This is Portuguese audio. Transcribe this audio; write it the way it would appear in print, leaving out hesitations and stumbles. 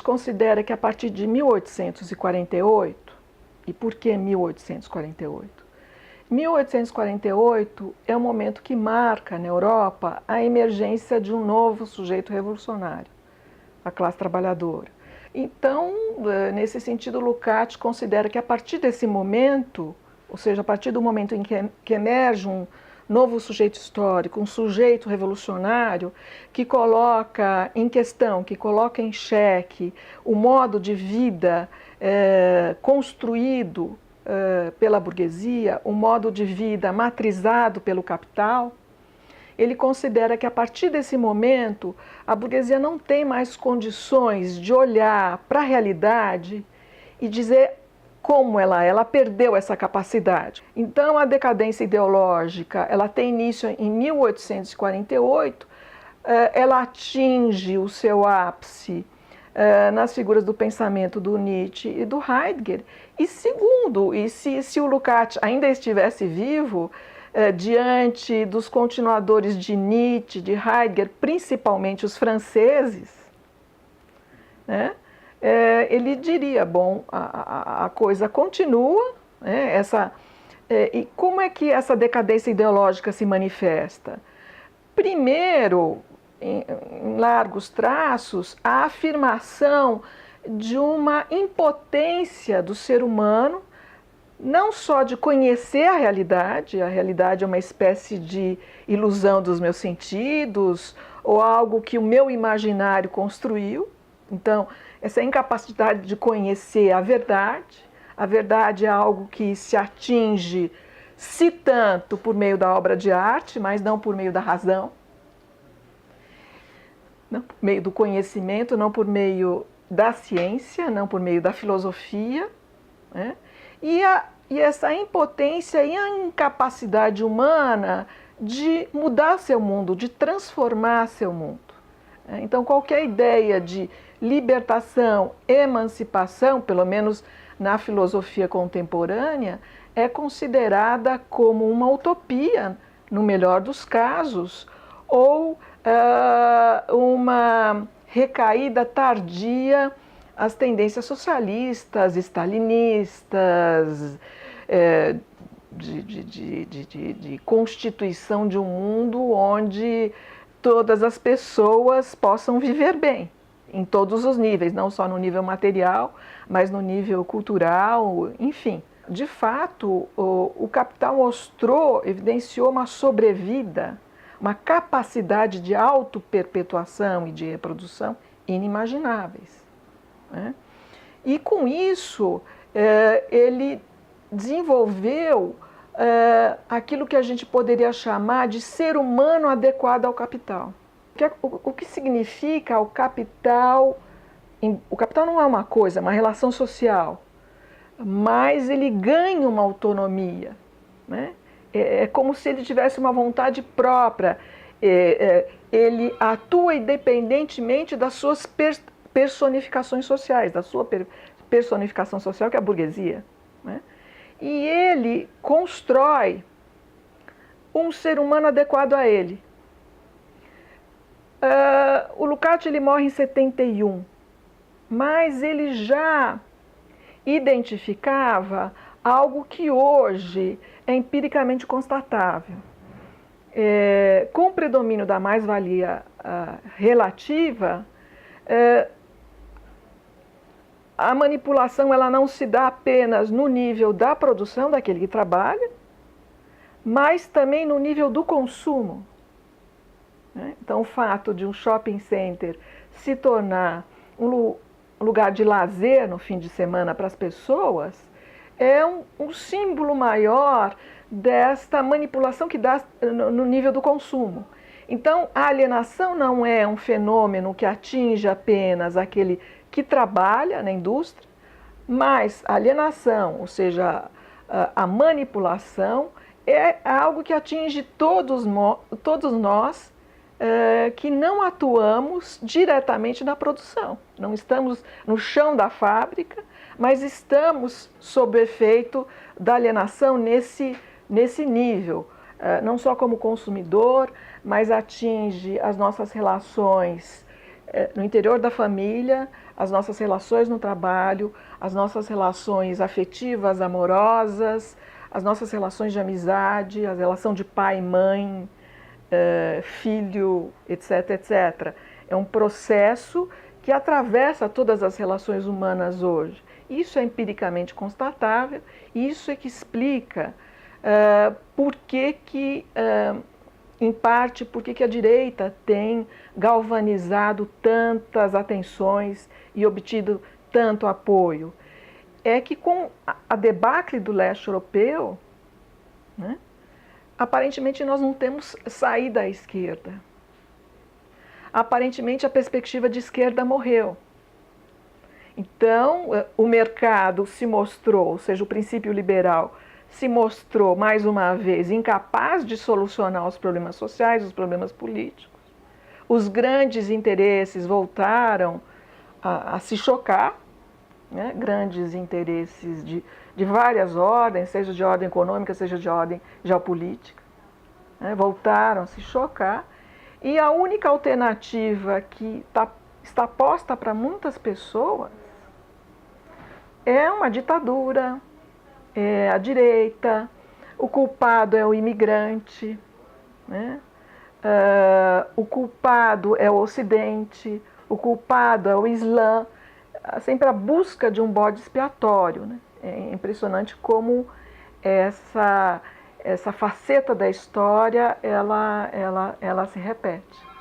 Lukács considera que a partir de 1848, e por que 1848? 1848 é o momento que marca na Europa a emergência de um novo sujeito revolucionário, a classe trabalhadora. Então, nesse sentido, Lukács considera que a partir desse momento, ou seja, a partir do momento em que emerge um novo sujeito histórico, um sujeito revolucionário que coloca em questão, que coloca em xeque o modo de vida construído pela burguesia, o modo de vida matrizado pelo capital, ele considera que a partir desse momento a burguesia não tem mais condições de olhar para a realidade e dizer como ela perdeu essa capacidade. Então a decadência ideológica, ela tem início em 1848, ela atinge o seu ápice nas figuras do pensamento do Nietzsche e do Heidegger. E segundo, se o Lukács ainda estivesse vivo, diante dos continuadores de Nietzsche, de Heidegger, principalmente os franceses, né, ele diria, bom, a coisa continua, né, e como é que essa decadência ideológica se manifesta? Primeiro, em largos traços, a afirmação de uma impotência do ser humano, não só de conhecer a realidade é uma espécie de ilusão dos meus sentidos, ou algo que o meu imaginário construiu. Então, essa incapacidade de conhecer a verdade é algo que se atinge, se tanto por meio da obra de arte, mas não por meio da razão, não por meio do conhecimento, não por meio da ciência, não por meio da filosofia, né? E essa impotência e a incapacidade humana de mudar seu mundo, de transformar seu mundo. Então, qualquer ideia de libertação, emancipação, pelo menos na filosofia contemporânea, é considerada como uma utopia, no melhor dos casos, ou uma recaída tardia às tendências socialistas, stalinistas, de constituição de um mundo onde todas as pessoas possam viver bem, em todos os níveis, não só no nível material, mas no nível cultural, enfim. De fato, o capital evidenciou uma sobrevida, uma capacidade de autoperpetuação e de reprodução inimagináveis, né? E com isso, ele desenvolveu aquilo que a gente poderia chamar de ser humano adequado ao capital. O que significa o capital? O capital não é uma coisa, é uma relação social, mas ele ganha uma autonomia, né? É como se ele tivesse uma vontade própria, ele atua independentemente das suas personificações sociais, da sua personificação social, que é a burguesia, né? E ele constrói um ser humano adequado a ele. O Lukács ele morre em 71, mas ele já identificava algo que hoje é empiricamente constatável. Com o predomínio da mais-valia relativa, a manipulação ela não se dá apenas no nível da produção daquele que trabalha, mas também no nível do consumo, né? Então, o fato de um shopping center se tornar um lugar de lazer no fim de semana para as pessoas é um símbolo maior desta manipulação que dá no nível do consumo. Então, a alienação não é um fenômeno que atinge apenas aquele que trabalha na indústria, mas a alienação, ou seja, a manipulação, é algo que atinge todos nós que não atuamos diretamente na produção. Não estamos no chão da fábrica, mas estamos sob o efeito da alienação nesse nível, não só como consumidor, mas atinge as nossas relações no interior da família, as nossas relações no trabalho, as nossas relações afetivas, amorosas, as nossas relações de amizade, a relação de pai, mãe, filho, etc, etc. É um processo que atravessa todas as relações humanas hoje. Isso é empiricamente constatável, e isso é que explica por que em parte, por que a direita tem galvanizado tantas atenções e obtido tanto apoio. É que com a debacle do leste europeu, né, aparentemente nós não temos saída à esquerda. Aparentemente a perspectiva de esquerda morreu. Então o mercado se mostrou, ou seja, o princípio liberal se mostrou mais uma vez incapaz de solucionar os problemas sociais, os problemas políticos. Os grandes interesses voltaram a se chocar, né? Grandes interesses de várias ordens, seja de ordem econômica, seja de ordem geopolítica, né? Voltaram a se chocar, e a única alternativa que está posta para muitas pessoas é uma ditadura, é a direita, o culpado é o imigrante, né? O culpado é o Ocidente, o culpado é o Islã, sempre a busca de um bode expiatório, né? É impressionante como essa faceta da história ela se repete.